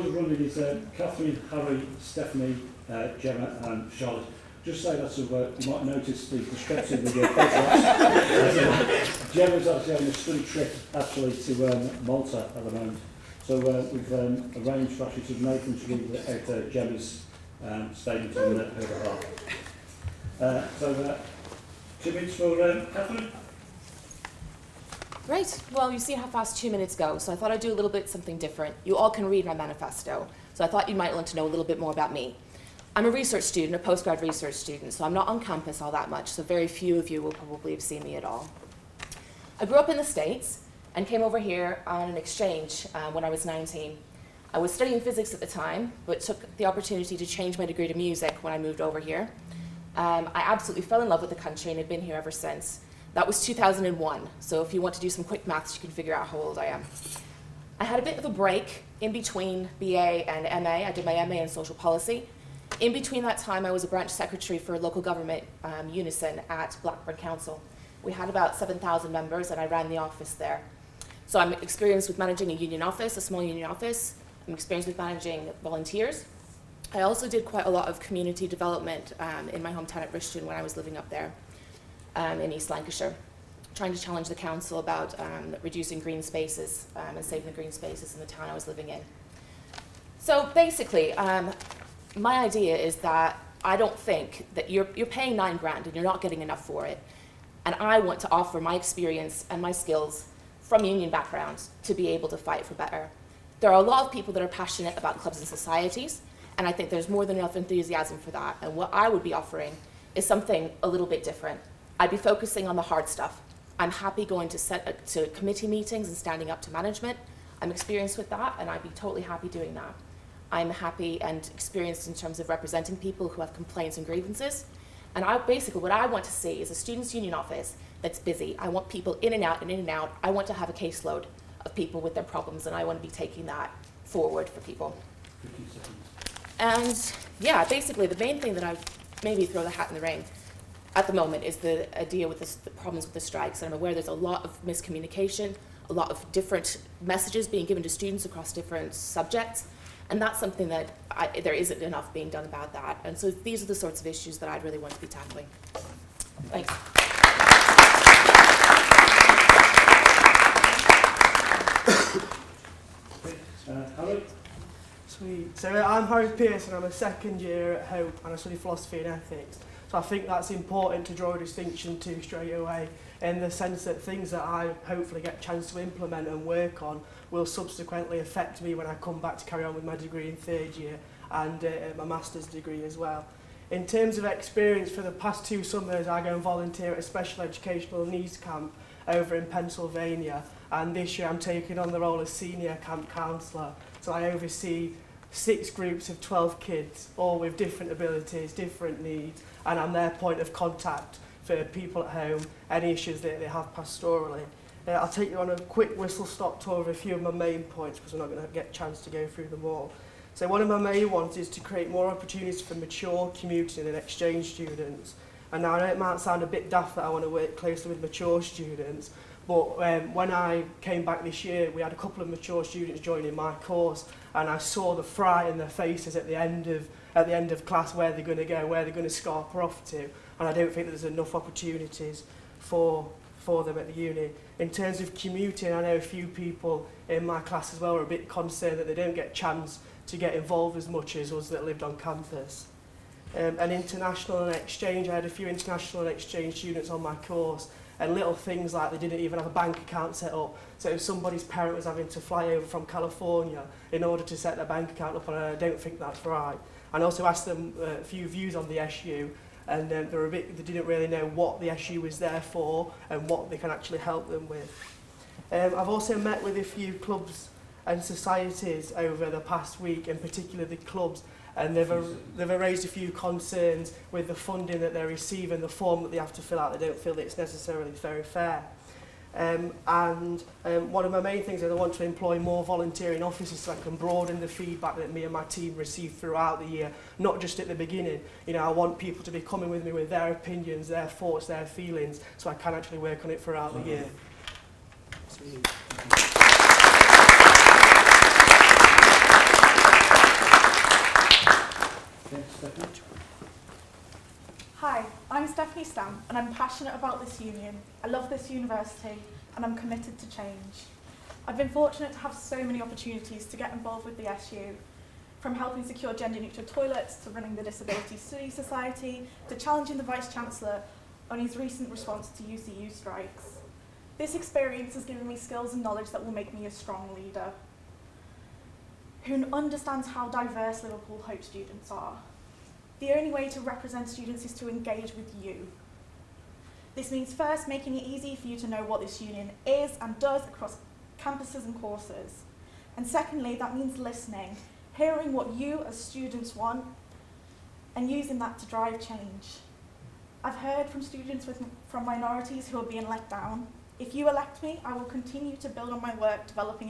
boys are running is Catherine, Harry, Stephanie, Gemma and Charlotte. Just say that so you might notice the discrepancy with your photographs. Gemma's actually having a study trip actually to Malta at the moment. So we've arranged for actually to Nathan to read out Gemma's statement on her behalf. 2 minutes for Catherine. Right, well, you see how fast 2 minutes go, so I thought I'd do a little bit something different. You all can read my manifesto, so I thought you might want to know a little bit more about me. I'm a research student, a postgrad research student, so I'm not on campus all that much, so very few of you will probably have seen me at all. I grew up in the States and came over here on an exchange when I was 19. I was studying physics at the time, but took the opportunity to change my degree to music when I moved over here. I absolutely fell in love with the country and have been here ever since. That was 2001, so if you want to do some quick maths, you can figure out how old I am. I had a bit of a break in between BA and MA. I did my MA in social policy. In between that time, I was a branch secretary for local government Unison at Blackburn Council. We had about 7,000 members and I ran the office there. So I'm experienced with managing a union office, a small union office. I'm experienced with managing volunteers. I also did quite a lot of community development in my hometown at Rishton when I was living up there in East Lancashire, trying to challenge the council about reducing green spaces and saving the green spaces in the town I was living in. So basically, my idea is that I don't think that you're paying $9 grand and you're not getting enough for it. And I want to offer my experience and my skills from union backgrounds to be able to fight for better. There are a lot of people that are passionate about clubs and societies, and I think there's more than enough enthusiasm for that. And what I would be offering is something a little bit different. I'd be focusing on the hard stuff. I'm happy going to committee meetings and standing up to management. I'm experienced with that, and I'd be totally happy doing that. I'm happy and experienced in terms of representing people who have complaints and grievances. And basically what I want to see is a students' union office that's busy. I want people in and out and in and out. I want to have a caseload of people with their problems, and I want to be taking that forward for people. 15 seconds. And yeah, basically the main thing that I maybe throw the hat in the ring at the moment is the idea with the problems with the strikes. And I'm aware there's a lot of miscommunication, a lot of different messages being given to students across different subjects. And that's something that there isn't enough being done about that. And so these are the sorts of issues that I'd really want to be tackling. Thanks. Harry? Sweet. So I'm Harry Pearson, I'm a second year at Hope and I study philosophy and ethics. So I think that's important to draw a distinction to straight away, in the sense that things that I hopefully get a chance to implement and work on will subsequently affect me when I come back to carry on with my degree in third year and my master's degree as well. In terms of experience, for the past 2 summers I go and volunteer at a special educational needs camp over in Pennsylvania, and this year I'm taking on the role as senior camp counsellor. So I oversee 6 groups of 12 kids, all with different abilities, different needs, and I'm their point of contact for people at home, any issues that they have pastorally. I'll take you on a quick whistle-stop tour of a few of my main points because we're not going to get a chance to go through them all. So one of my main ones is to create more opportunities for mature commuting and exchange students. And now I know it might sound a bit daft that I want to work closely with mature students, but when I came back this year, we had a couple of mature students joining my course, and I saw the fright in their faces at the end of class, where they're going to go, where they're going to scarper off to, and I don't think that there's enough opportunities for them at the uni. In terms of commuting, I know a few people in my class as well are a bit concerned that they don't get a chance to get involved as much as us that lived on campus. And international and exchange, I had a few international and exchange students on my course, and little things like they didn't even have a bank account set up. So if somebody's parent was having to fly over from California in order to set their bank account up, and I don't think that's right. And also asked them a few views on the SU, and they didn't really know what the SU was there for and what they can actually help them with. I've also met with a few clubs and societies over the past week, in particular the clubs, and they've raised a few concerns with the funding that they receive and the form that they have to fill out. They don't feel that it's necessarily very fair. One of my main things is I want to employ more volunteering officers so I can broaden the feedback that me and my team receive throughout the year, not just at the beginning. You know, I want people to be coming with me with their opinions, their thoughts, their feelings, so I can actually work on it throughout the year. Okay, Stephanie? Hi, I'm Stephanie Stamp and I'm passionate about this union. I love this university and I'm committed to change. I've been fortunate to have so many opportunities to get involved with the SU, from helping secure gender-neutral toilets to running the Disability Studies Society to challenging the Vice-Chancellor on his recent response to UCU strikes. This experience has given me skills and knowledge that will make me a strong leader who understands how diverse Liverpool Hope students are. The only way to represent students is to engage with you. This means first making it easy for you to know what this union is and does across campuses and courses. And secondly, that means listening, hearing what you as students want and using that to drive change. I've heard from students from minorities who are being let down. If you elect me, I will continue to build on my work developing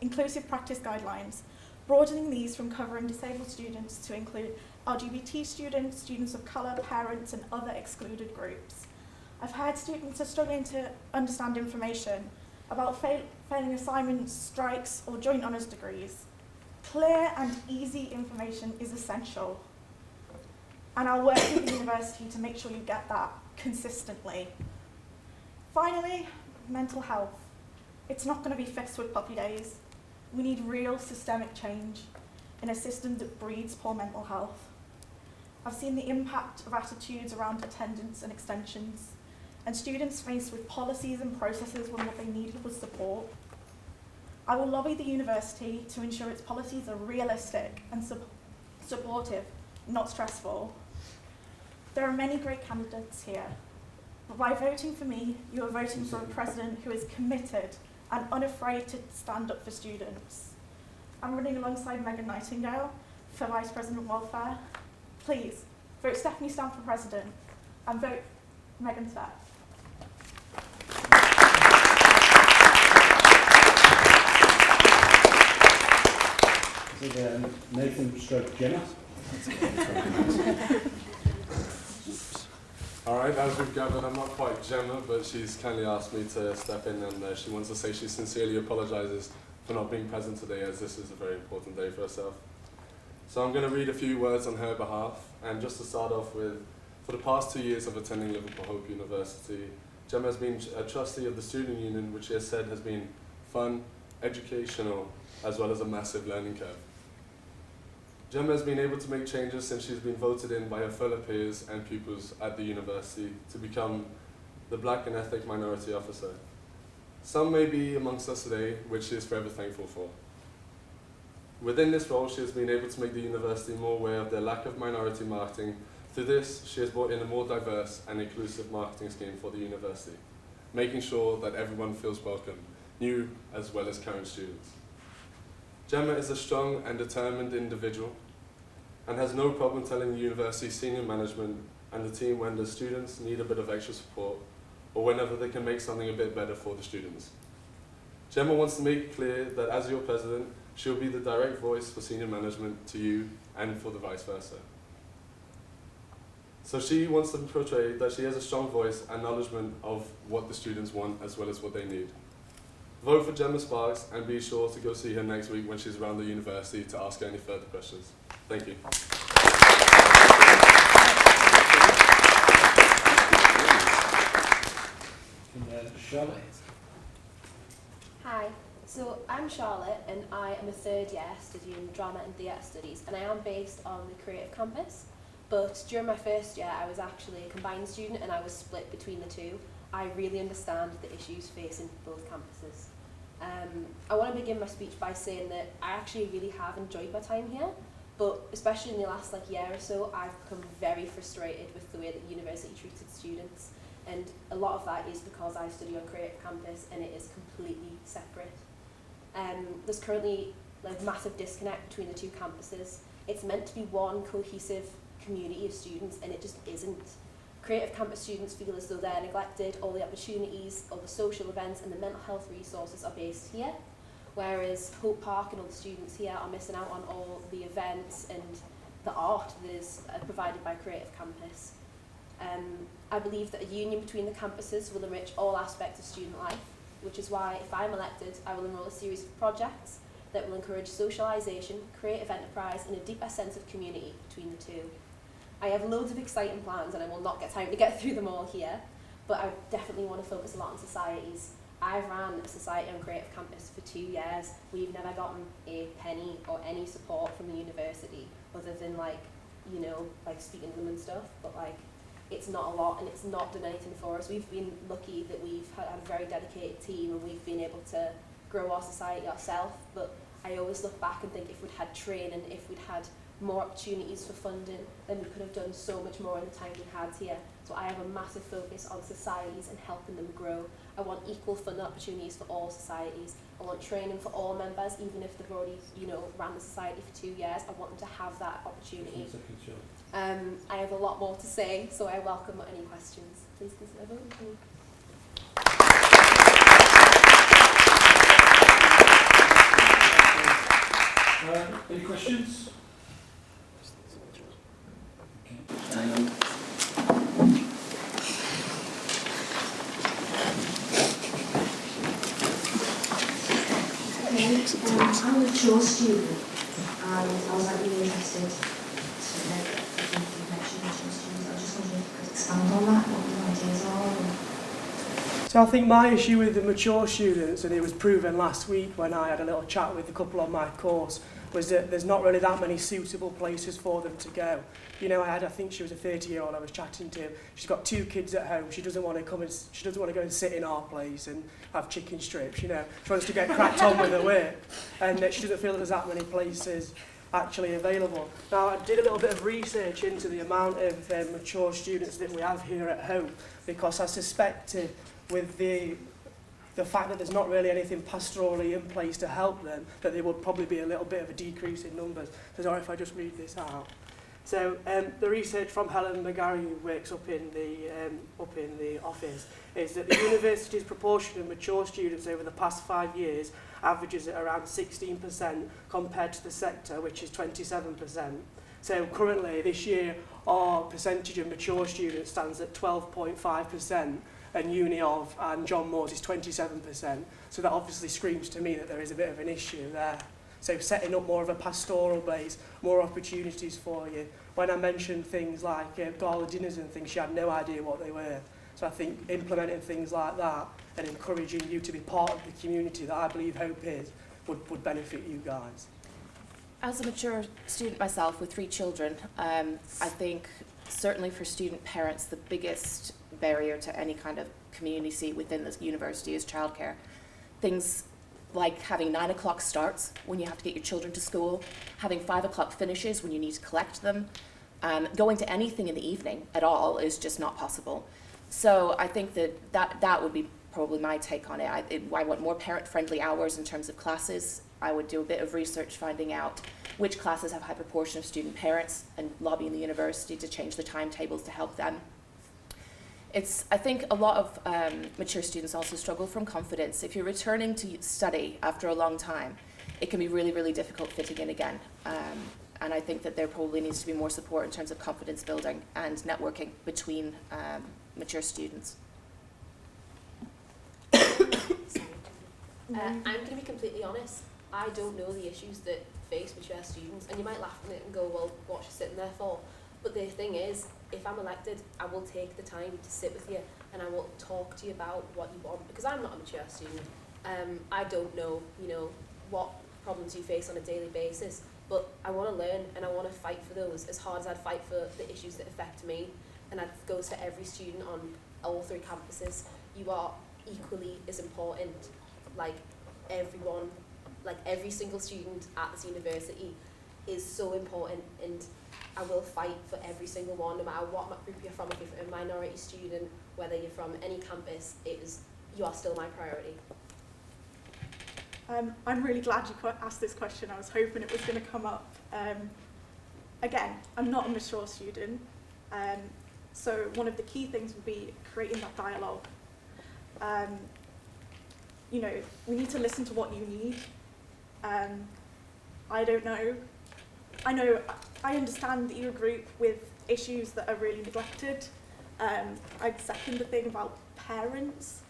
inclusive practice guidelines, broadening these from covering disabled students to include LGBT students, students of colour, parents and other excluded groups. I've heard students are struggling to understand information about failing assignments, strikes or joint honours degrees. Clear and easy information is essential. And I'll work with the university to make sure you get that consistently. Finally, mental health. It's not going to be fixed with puppy days. We need real systemic change in a system that breeds poor mental health. I've seen the impact of attitudes around attendance and extensions, and students faced with policies and processes when what they needed was support. I will lobby the university to ensure its policies are realistic and supportive, not stressful. There are many great candidates here, but by voting for me, you are voting for a president who is committed and unafraid to stand up for students. I'm running alongside Megan Nightingale for Vice President Welfare. Please, vote Stephanie Stamp for president and vote Megan Stamp. Nathan stroke Gemma. Alright, as we've gathered, I'm not quite Gemma, but she's kindly asked me to step in and she wants to say she sincerely apologises for not being present today, as this is a very important day for herself. So I'm going to read a few words on her behalf, and just to start off with, for the past 2 years of attending Liverpool Hope University, Gemma has been a trustee of the Student Union, which she has said has been fun, educational, as well as a massive learning curve. Gemma has been able to make changes since she's been voted in by her fellow peers and pupils at the university to become the Black and Ethnic Minority Officer. Some may be amongst us today, which she is forever thankful for. Within this role, she has been able to make the university more aware of their lack of minority marketing. Through this, she has brought in a more diverse and inclusive marketing scheme for the university, making sure that everyone feels welcome, new as well as current students. Gemma is a strong and determined individual and has no problem telling the university senior management and the team when the students need a bit of extra support or whenever they can make something a bit better for the students. Gemma wants to make it clear that as your president, she'll be the direct voice for senior management to you and for the vice versa. So she wants to portray that she has a strong voice and acknowledgement of what the students want as well as what they need. Vote for Gemma Sparks and be sure to go see her next week when she's around the university to ask her any further questions. Thank you. Charlotte. Hi, so I'm Charlotte and I am a third year studying drama and theatre studies, and I am based on the Creative Campus, but during my first year I was actually a combined student and I was split between the two. I really understand the issues facing both campuses. I want to begin my speech by saying that I actually really have enjoyed my time here, but especially in the last year or so, I've become very frustrated with the way that the university treated students, and a lot of that is because I study on Creative Campus and it is completely separate. There's currently a massive disconnect between the two campuses. It's meant to be one cohesive community of students and it just isn't. Creative Campus students feel as though they're neglected, all the opportunities, all the social events and the mental health resources are based here, whereas Hope Park and all the students here are missing out on all the events and the art that is provided by Creative Campus. I believe that a union between the campuses will enrich all aspects of student life, which is why if I'm elected, I will enrol a series of projects that will encourage socialisation, creative enterprise and a deeper sense of community between the two. I have loads of exciting plans and I will not get time to get through them all here, but I definitely want to focus a lot on societies. I've ran a society on Creative Campus for 2 years. We've never gotten a penny or any support from the university other than like speaking to them and stuff, but like it's not a lot and it's not done anything for us. We've been lucky that we've had a very dedicated team and we've been able to grow our society ourselves, but I always look back and think if we'd had training, if we'd had more opportunities for funding, then we could have done so much more in the time we had here. So I have a massive focus on societies and helping them grow. I want equal funding opportunities for all societies. I want training for all members, even if they've already, ran the society for 2 years. I want them to have that opportunity. I have a lot more to say, so I welcome any questions. Please consider voting. Any questions? I'm a mature student and I was really interested to know that you mentioned mature students. I just wondered if you could expand on that, what your ideas are. So I think my issue with the mature students, and it was proven last week when I had a little chat with a couple on my course, was that there's not really that many suitable places for them to go. I think she was a 30-year-old I was chatting to. She's got 2 kids at home. She doesn't want to go and sit in our place and have chicken strips. She wants to get cracked on with her work, and she doesn't feel there's that many places actually available. Now, I did a little bit of research into the amount of mature students that we have here at home, because I suspected with the fact that there's not really anything pastorally in place to help them, that there would probably be a little bit of a decrease in numbers. So sorry if I just read this out. So the research from Helen McGarry, who works up in the office, is that the university's proportion of mature students over the past 5 years averages at around 16% compared to the sector, which is 27%. So currently this year our percentage of mature students stands at 12.5%. And Uni of and John Moore's is 27%. So that obviously screams to me that there is a bit of an issue there. So setting up more of a pastoral base, more opportunities for you. When I mentioned things like gala dinners and things, she had no idea what they were. So I think implementing things like that and encouraging you to be part of the community that I believe Hope is would benefit you guys. As a mature student myself with 3 children, I think certainly for student parents, the biggest barrier to any kind of community within the university is childcare. Things like having 9 o'clock starts when you have to get your children to school, having 5 o'clock finishes when you need to collect them, going to anything in the evening at all is just not possible. So I think that would be probably my take on it. I want more parent-friendly hours in terms of classes. I would do a bit of research finding out which classes have a high proportion of student parents and lobbying the university to change the timetables to help them. I think a lot of mature students also struggle from confidence. If you're returning to study after a long time, it can be really, really difficult fitting in again. And I think that there probably needs to be more support in terms of confidence building and networking between mature students. I'm going to be completely honest. I don't know the issues that face mature students, and you might laugh at it and go, well, what's she sitting there for? But the thing is, if I'm elected, I will take the time to sit with you and I will talk to you about what you want, because I'm not a mature student. I don't know, what problems you face on a daily basis, but I want to learn and I want to fight for those as hard as I'd fight for the issues that affect me. And that goes for every student on all 3 campuses. You are equally as important, like everyone, like every single student at this university is so important, and I will fight for every single one, no matter what group you're from. If you're a minority student, whether you're from any campus, you are still my priority. I'm really glad you asked this question. I was hoping it was going to come up. Again, I'm not a mature student, so one of the key things would be creating that dialogue. We need to listen to what you need. I don't know. I understand that you're a group with issues that are really neglected. I'd second the thing about parents.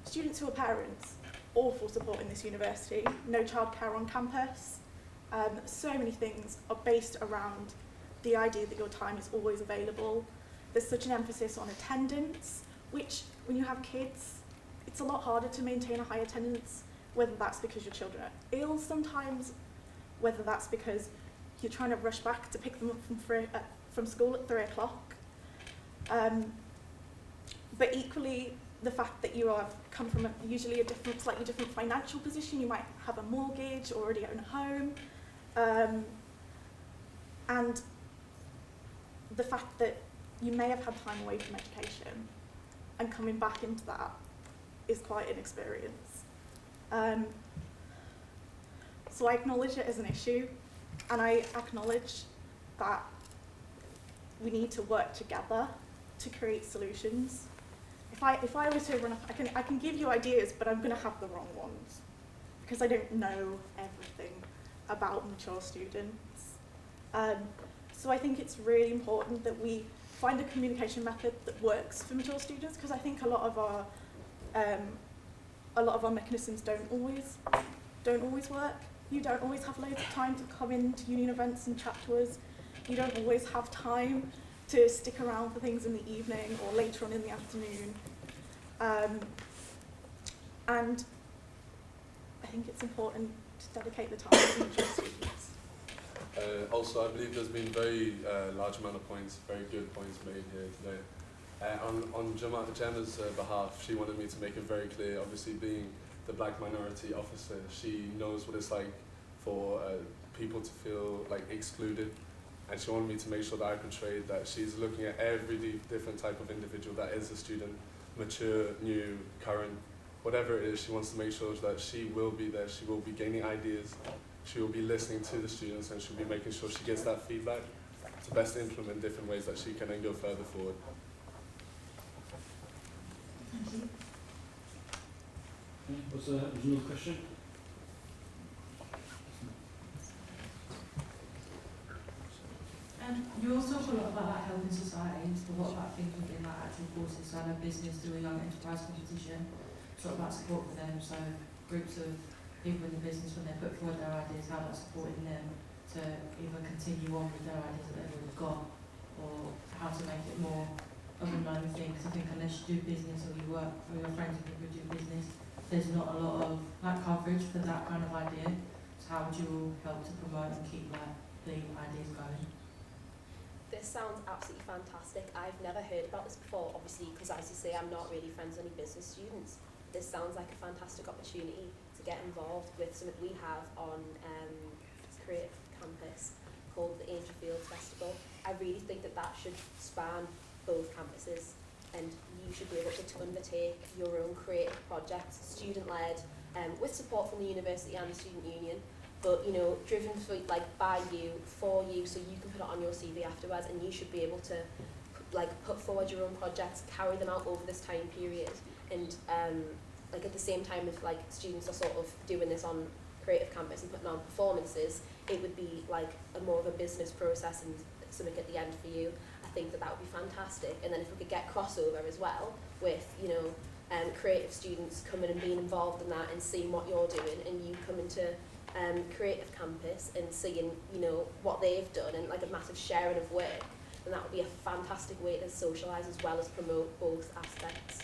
Students who are parents, awful support in this university. No childcare on campus. So many things are based around the idea that your time is always available. There's such an emphasis on attendance, which when you have kids, it's a lot harder to maintain a high attendance, whether that's because your children are ill sometimes, whether that's because you're trying to rush back to pick them up from school at 3 o'clock. But equally, the fact that you have come from usually a slightly different financial position, you might have a mortgage, already own a home, and the fact that you may have had time away from education and coming back into that is quite an experience. So I acknowledge it as an issue, and I acknowledge that we need to work together to create solutions. If I were to run, I can give you ideas, but I'm going to have the wrong ones because I don't know everything about mature students. So I think it's really important that we find a communication method that works for mature students, because I think a lot of our mechanisms don't always work. You don't always have loads of time to come into union events and chat to us. You don't always have time to stick around for things in the evening or later on in the afternoon. And I think it's important to dedicate the time to mature students. Also, I believe there's been very large amount of points, very good points made here today. On Gemma's behalf, she wanted me to make it very clear, obviously being the black minority officer, she knows what it's like for people to feel like excluded, and she wanted me to make sure that I portrayed that she's looking at every different type of individual that is a student, mature, new, current, whatever it is. She wants to make sure that she will be there, she will be gaining ideas, she will be listening to the students, and she'll be making sure she gets that feedback to best implement different ways that she can then go further forward. Thank you. Was there another question? And you also talk a lot about like helping societies, but what about things within like actual courses? So I know business do a young enterprise competition, sort of about support for them. So groups of people in the business, when they put forward their ideas, how that's supporting them to either continue on with their ideas that they've already got, or how to make it more of a known thing. Because I think unless you do business or you work for your friends and people who do business, there's not a lot of like coverage for that kind of idea. So how would you help to promote and keep like the ideas going? This sounds absolutely fantastic. I've never heard about this before, obviously, because as you say, I'm not really friends with any business students. This sounds like a fantastic opportunity to get involved with something we have on Creative Campus called the Angel Fields Festival. I really think that that should span both campuses, and you should be able to undertake your own creative projects, student-led, with support from the university and the student union, but you know, driven for, like, by you, for you, so you can put it on your CV afterwards, and you should be able to put forward your own projects, carry them out over this time period, and like at the same time, if like students are sort of doing this on Creative Campus and putting on performances, it would be like more of a business process and something at the end for you. I think that would be fantastic. And then if we could get crossover as well with, you know, creative students coming and being involved in that and seeing what you're doing, and you coming to Creative Campus and seeing, you know, what they've done, and like a massive sharing of work, then that would be a fantastic way to socialise as well as promote both aspects.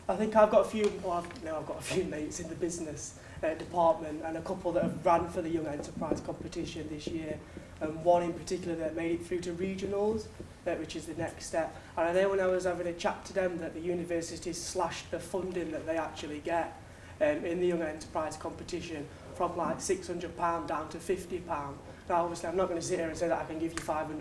I think I've got a few mates in the business department, and a couple that have ran for the Young Enterprise competition this year, and one in particular that made it through to regionals, which is the next step. And I know when I was having a chat to them that the university slashed the funding that they actually get in the Young Enterprise competition from like £600 down to £50. Now obviously I'm not going to sit here and say that I can give you £500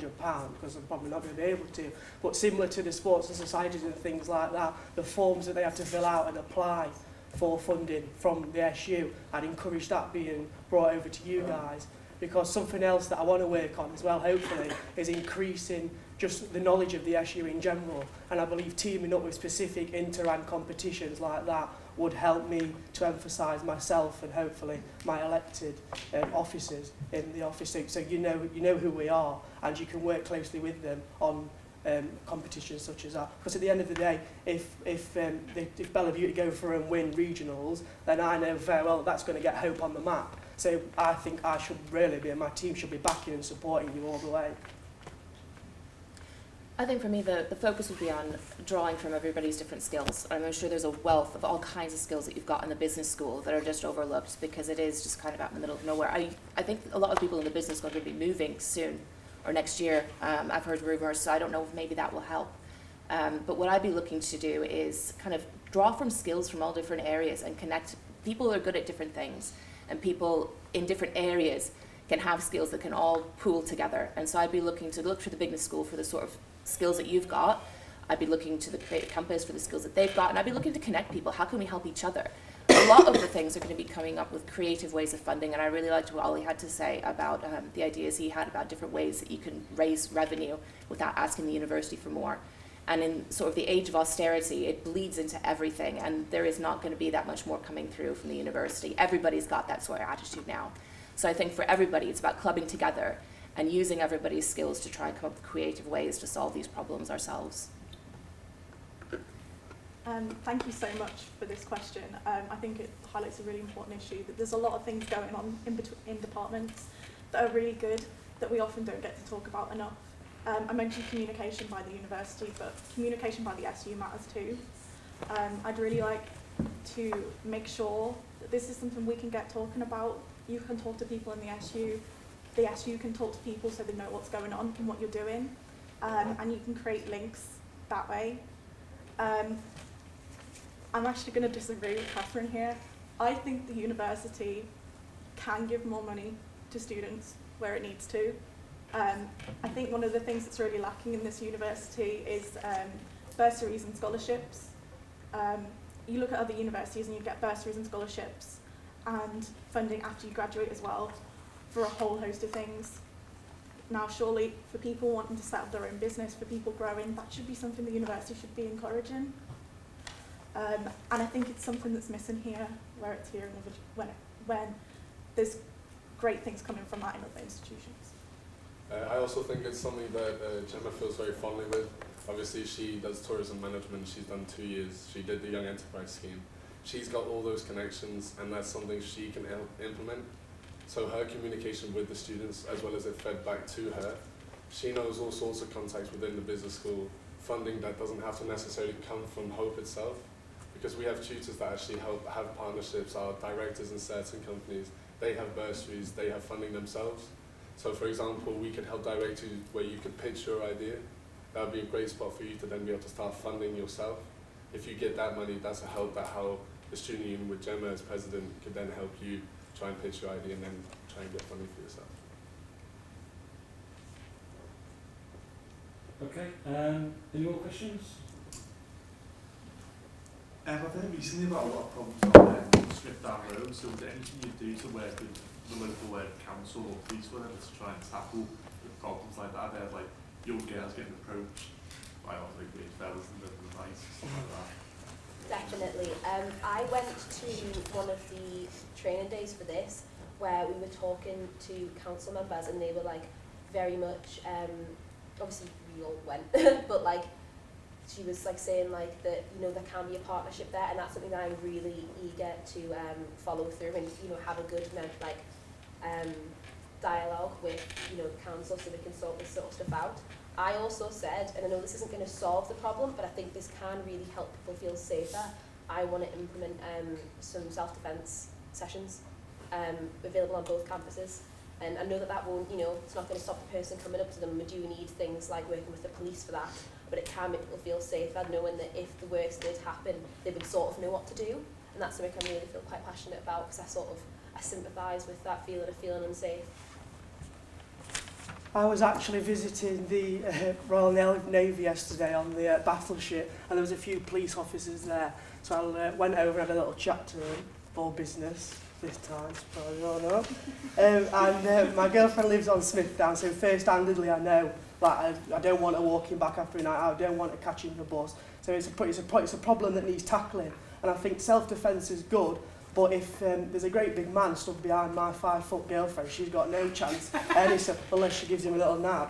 because I'm probably not going to be able to, but similar to the sports and societies and things like that, the forms that they have to fill out and apply for funding from the SU, I'd encourage that being brought over to you guys, because something else that I want to work on as well, hopefully, is increasing just the knowledge of the SU in general, and I believe teaming up with specific inter-and competitions like that would help me to emphasise myself and hopefully my elected officers in the office, so you know who we are, and you can work closely with them on competitions such as that. Because at the end of the day, if Bella Beauty go for and win regionals, then I know very well that's going to get Hope on the map. So I think I should really be, and my team should be backing and supporting you all the way. I think for me, the focus would be on drawing from everybody's different skills. I'm sure there's a wealth of all kinds of skills that you've got in the business school that are just overlooked because it is just kind of out in the middle of nowhere. I think a lot of people in the business school are going to be moving soon or next year. I've heard rumours, so I don't know if maybe that will help. But what I'd be looking to do is kind of draw from skills from all different areas and connect people who are good at different things, and people in different areas can have skills that can all pool together. And so I'd be looking to look to the business school for the sort of skills that you've got. I'd be looking to the Creative Campus for the skills that they've got, and I'd be looking to connect people. How can we help each other? A lot of the things are going to be coming up with creative ways of funding, and I really liked what Ollie had to say about the ideas he had about different ways that you can raise revenue without asking the university for more. And in sort of the age of austerity, it bleeds into everything, and there is not going to be that much more coming through from the university. Everybody's got that sort of attitude now. So I think for everybody, it's about clubbing together and using everybody's skills to try and come up with creative ways to solve these problems ourselves. Thank you so much for this question. I think it highlights a really important issue, that there's a lot of things going on in departments that are really good that we often don't get to talk about enough. I mentioned communication by the university, but communication by the SU matters too. I'd really like to make sure that this is something we can get talking about. You can talk to people in the SU can talk to people so they know what's going on and what you're doing, and you can create links that way. I'm actually going to disagree with Catherine here. I think the university can give more money to students where it needs to. I think one of the things that's really lacking in this university is bursaries and scholarships. You look at other universities and you get bursaries and scholarships and funding after you graduate as well for a whole host of things. Now, surely for people wanting to set up their own business, for people growing, that should be something the university should be encouraging. And I think it's something that's missing here, where it's here in when there's great things coming from that in other institutions. I also think it's something that Gemma feels very fondly with. Obviously, she does tourism management. She's done 2 years. She did the Young Enterprise Scheme. She's got all those connections, and that's something she can help implement. So her communication with the students, as well as it fed back to her, she knows all sorts of contacts within the business school, funding that doesn't have to necessarily come from Hope itself, because we have tutors that actually have partnerships, are directors in certain companies, they have bursaries, they have funding themselves. So for example, we could help direct you where you could pitch your idea. That would be a great spot for you to then be able to start funding yourself. If you get that money, that's a help that how the student union with Gemma as president could then help you try and pitch your idea and then try and get funding for yourself. Okay, any more questions? I've heard recently about a lot of problems on Smith Down Road, so is there anything you do to work with the local council or police, whatever, to try and tackle the problems like that? They have like young girls getting approached by like weird fellas in the middle of the night, stuff like that. Definitely. I went to one of the training days for this where we were talking to council members and they were like very much, obviously we all went, but like she was like saying like that, you know, there can be a partnership there, and that's something that I'm really eager to follow through and, you know, have a good dialogue with, you know, the council so we can sort this sort of stuff out. I also said, and I know this isn't going to solve the problem, but I think this can really help people feel safer, I want to implement some self-defence sessions available on both campuses. And I know that that won't, you know, it's not going to stop the person coming up to them. We do need things like working with the police for that, but it can make people feel safer, knowing that if the worst did happen, they would sort of know what to do. And that's something I really feel quite passionate about, because I sympathise with that feeling of feeling unsafe. I was actually visiting the Royal Navy yesterday on the battleship, and there was a few police officers there. So I went over and had a little chat to them, all business this time, surprise or not. And my girlfriend lives on Smithdown, so first-handedly I know, like, I don't want her walking back after a night out, I don't want her catching the bus. So it's a problem that needs tackling, and I think self-defence is good. But if there's a great big man stood behind my 5-foot girlfriend, she's got no chance unless she gives him a little nab.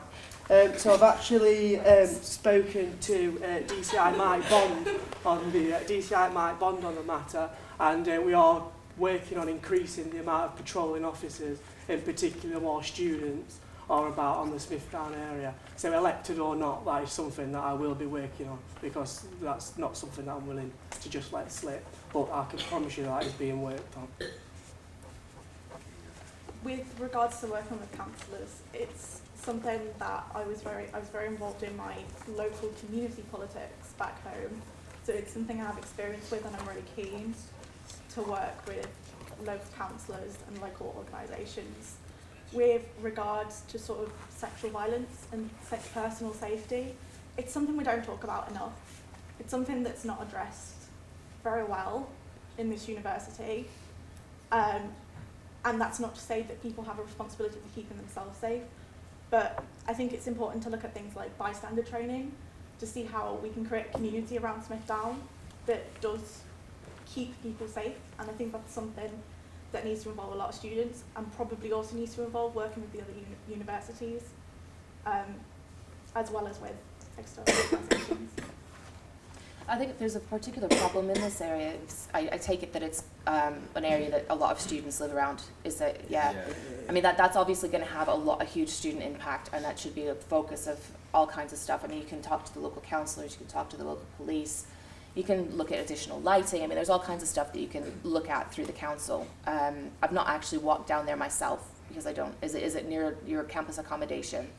So I've actually spoken to DCI Mike Bond on the matter, and we are working on increasing the amount of patrolling officers, in particular more students, are about on the Smithdown area. So elected or not, that is something that I will be working on, because that's not something that I'm willing to just let slip. But I can promise you that is being worked on. With regards to working with councillors, it's something that I was very involved in my local community politics back home. So it's something I have experience with, and I'm really keen to work with local councillors and local organisations. With regards to sort of sexual violence and personal safety, it's something we don't talk about enough. It's something that's not addressed very well in this university. And that's not to say that people have a responsibility for keeping themselves safe, but I think it's important to look at things like bystander training to see how we can create a community around Smithdown that does keep people safe, and I think that's something that needs to involve a lot of students, and probably also needs to involve working with the other universities, as well as with external organisations. I think there's a particular problem in this area. I take it that it's an area that a lot of students live around. Is that, yeah. I mean, that's obviously going to have a huge student impact, and that should be a focus of all kinds of stuff. I mean, you can talk to the local councillors, you can talk to the local police, you can look at additional lighting. I mean, there's all kinds of stuff that you can look at through the council. I've not actually walked down there myself, because I don't, is it near your campus accommodation?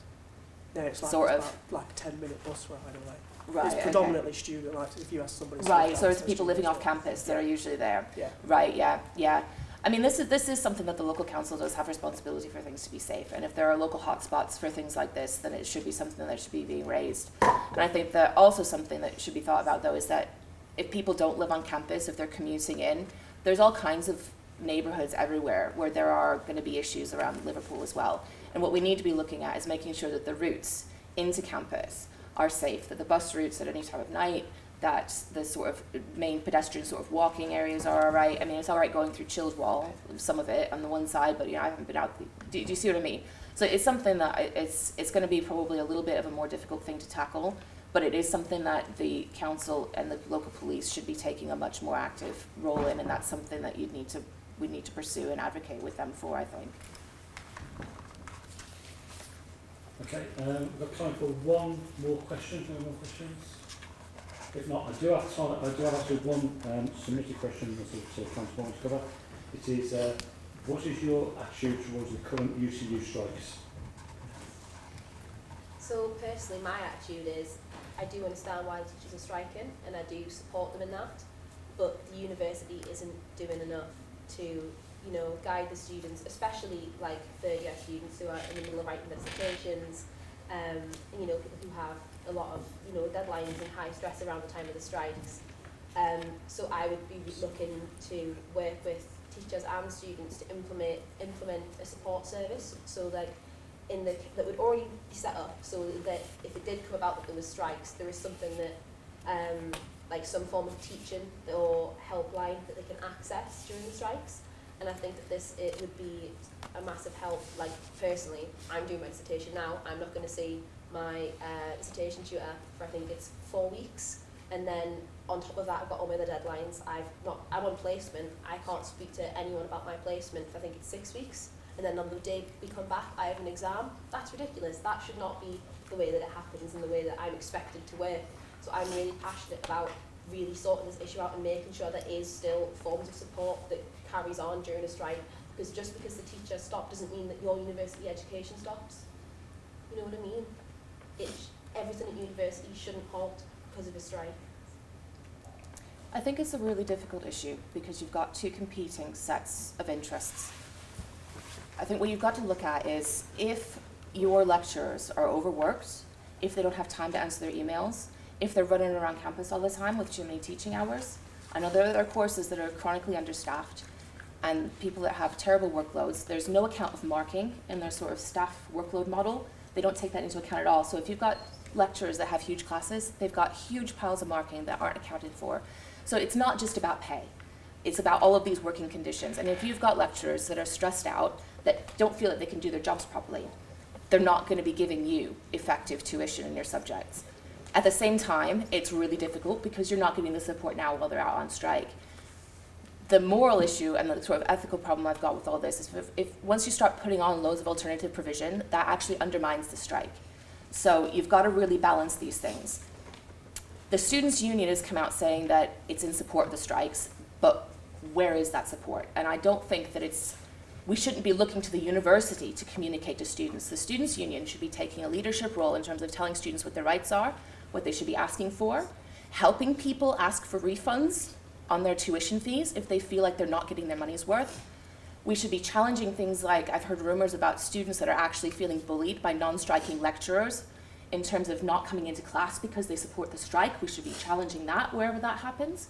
No, it's like, sort of. about like a 10-minute bus ride away. Right, it's predominantly student, like if you ask somebody. Right, so it's people living off campus that are usually there. Yeah. Right, yeah. I mean, this is something that the local council does have responsibility for things to be safe, and if there are local hotspots for things like this, then it should be something that should be being raised. And I think that also something that should be thought about, though, is that if people don't live on campus, if they're commuting in, there's all kinds of neighbourhoods everywhere where there are going to be issues around Liverpool as well. And what we need to be looking at is making sure that the routes into campus are safe, that the bus routes at any time of night, that the sort of main pedestrian sort of walking areas are all right. I mean, it's all right going through Chillwell, some of it on the one side, but I haven't been out. Do you see what I mean? So it's something that it's going to be probably a little bit of a more difficult thing to tackle, but it is something that the council and the local police should be taking a much more active role in, and that's something that we need to pursue and advocate with them for, I think. Okay, we've got time for one more question. Any more questions? If not, I do have actually one submitted question to Transform to cover. It is, what is your attitude towards the current UCU strikes? So personally, my attitude is I do understand why teachers are striking, and I do support them in that, but the university isn't doing enough to guide the students, especially like third-year students who are in the middle of writing dissertations, people who have a lot of deadlines and high stress around the time of the strikes. So I would be looking to work with teachers and students to implement a support service, so that that would already be set up, so that if it did come about that there was strikes, there is something that like some form of teaching or helpline that they can access during the strikes. And I think that it would be a massive help. Like personally, I'm doing my dissertation now. I'm not going to see my dissertation tutor for I think it's 4 weeks, and then on top of that, I've got all my other deadlines. I'm on placement. I can't speak to anyone about my placement for I think it's 6 weeks, and then on the day we come back, I have an exam. That's ridiculous. That should not be the way that it happens and the way that I'm expected to work. So I'm really passionate about really sorting this issue out and making sure there is still forms of support that carries on during a strike, because just because the teacher stopped doesn't mean that your university education stops. You know what I mean? Everything at university shouldn't halt because of a strike. I think it's a really difficult issue because you've got two competing sets of interests. I think what you've got to look at is if your lecturers are overworked, if they don't have time to answer their emails, if they're running around campus all the time with too many teaching hours. I know there are courses that are chronically understaffed and people that have terrible workloads. There's no account of marking in their sort of staff workload model. They don't take that into account at all. So if you've got lecturers that have huge classes, they've got huge piles of marking that aren't accounted for. So it's not just about pay. It's about all of these working conditions. And if you've got lecturers that are stressed out, that don't feel that they can do their jobs properly, they're not going to be giving you effective tuition in your subjects. At the same time, it's really difficult because you're not getting the support now while they're out on strike. The moral issue and the sort of ethical problem I've got with all this is if once you start putting on loads of alternative provision, that actually undermines the strike. So you've got to really balance these things. The students' union has come out saying that it's in support of the strikes, but where is that support? And I don't think that we shouldn't be looking to the university to communicate to students. The students' union should be taking a leadership role in terms of telling students what their rights are, what they should be asking for, helping people ask for refunds on their tuition fees if they feel like they're not getting their money's worth. We should be challenging things like, I've heard rumors about students that are actually feeling bullied by non-striking lecturers in terms of not coming into class because they support the strike. We should be challenging that wherever that happens.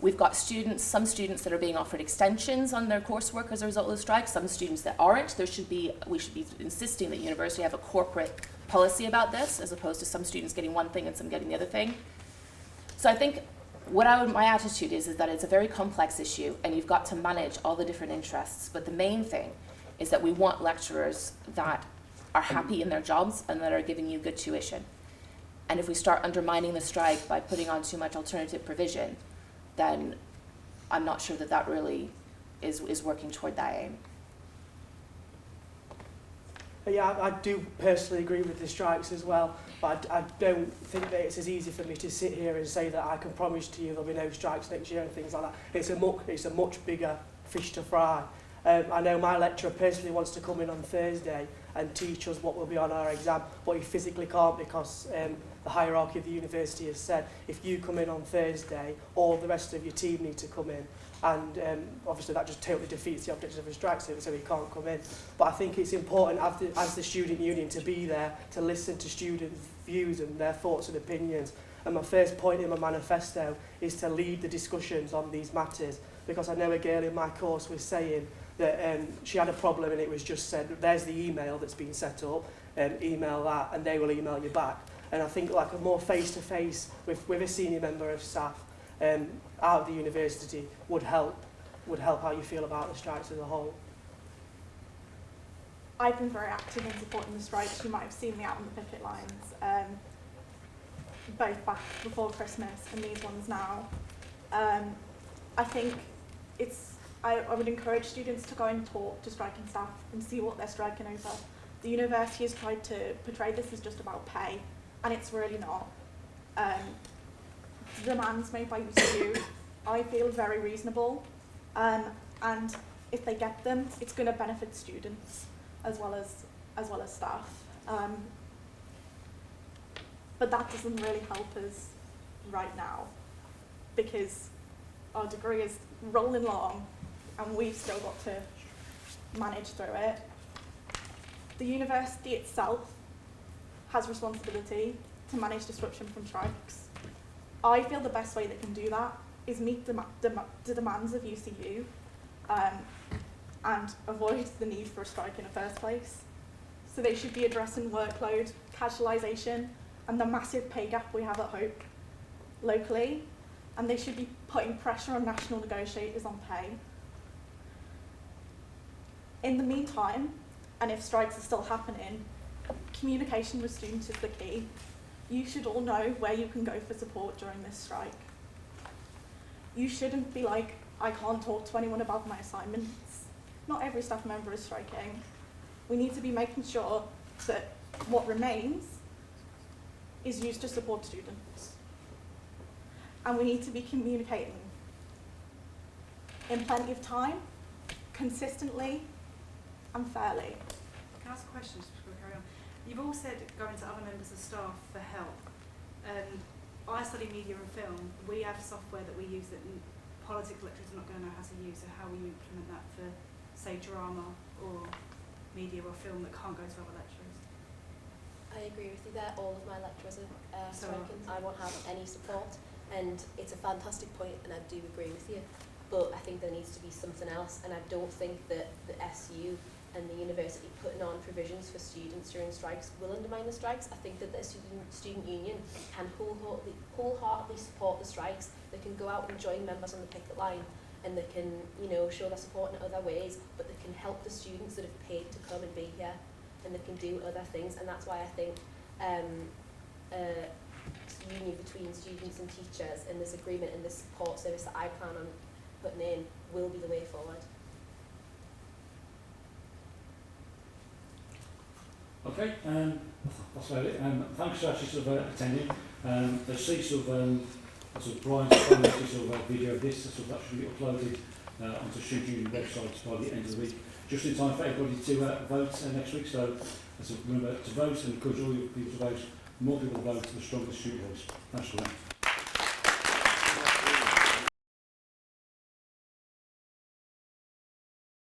We've got some students that are being offered extensions on their coursework as a result of the strike, some students that aren't. We should be insisting that university have a corporate policy about this, as opposed to some students getting one thing and some getting the other thing. So I think my attitude is that it's a very complex issue and you've got to manage all the different interests. But the main thing is that we want lecturers that are happy in their jobs and that are giving you good tuition. And if we start undermining the strike by putting on too much alternative provision, then I'm not sure that that really is working toward that aim. Yeah, I do personally agree with the strikes as well, but I don't think that it's as easy for me to sit here and say that I can promise to you there'll be no strikes next year and things like that. It's a much bigger fish to fry. I know my lecturer personally wants to come in on Thursday and teach us what will be on our exam, but he physically can't because the hierarchy of the university has said if you come in on Thursday, all the rest of your team need to come in. And obviously that just totally defeats the objective of a strike, so he can't come in. But I think it's important as the student union to be there, to listen to students' views and their thoughts and opinions. And my first point in my manifesto is to lead the discussions on these matters, because I know a girl in my course was saying that she had a problem and it was just said, there's the email that's been set up, email that and they will email you back. And I think like a more face-to-face with a senior member of staff out of the university would help how you feel about the strikes as a whole. I've been very active in supporting the strikes. You might have seen me out on the picket lines, both back before Christmas and these ones now. I think I would encourage students to go and talk to striking staff and see what they're striking over. The university has tried to portray this as just about pay, and it's really not. Demands made by UCU, I feel very reasonable, and if they get them, it's going to benefit students as well as staff. But that doesn't really help us right now, because our degree is rolling along and we've still got to manage through it. The university itself has responsibility to manage disruption from strikes. I feel the best way they can do that is meet the demands of UCU and avoid the need for a strike in the first place. So they should be addressing workload, casualisation, and the massive pay gap we have at Hope locally, and they should be putting pressure on national negotiators on pay. In the meantime, and if strikes are still happening, communication with students is the key. You should all know where you can go for support during this strike. You shouldn't be like, I can't talk to anyone about my assignments. Not every staff member is striking. We need to be making sure that what remains is used to support students. And we need to be communicating in plenty of time, consistently, and fairly. Can I ask a question just before we carry on? You've all said going to other members of staff for help. I study media and film. We have software that we use that politics lecturers are not going to know how to use, so how will you implement that for, say, drama or media or film that can't go to other lecturers? I agree with you there. All of my lecturers are striking. I won't have any support, and it's a fantastic point, and I do agree with you. But I think there needs to be something else, and I don't think that the SU and the university putting on provisions for students during strikes will undermine the strikes. I think that the student union can wholeheartedly support the strikes. They can go out and join members on the picket line, and they can, show their support in other ways, but they can help the students that have paid to come and be here. and they can do other things, and that's why I think union between students and teachers and this agreement and this support service that I plan on putting in will be the way forward. Okay, that's about it. Thanks for actually sort of attending. I see sort of Brian's commented sort of video of this, so that should be uploaded onto Student Union website by the end of the week, just in time for everybody to vote next week. So remember to vote and encourage all your people to vote. The more people vote, the stronger the student voice. Thanks for that.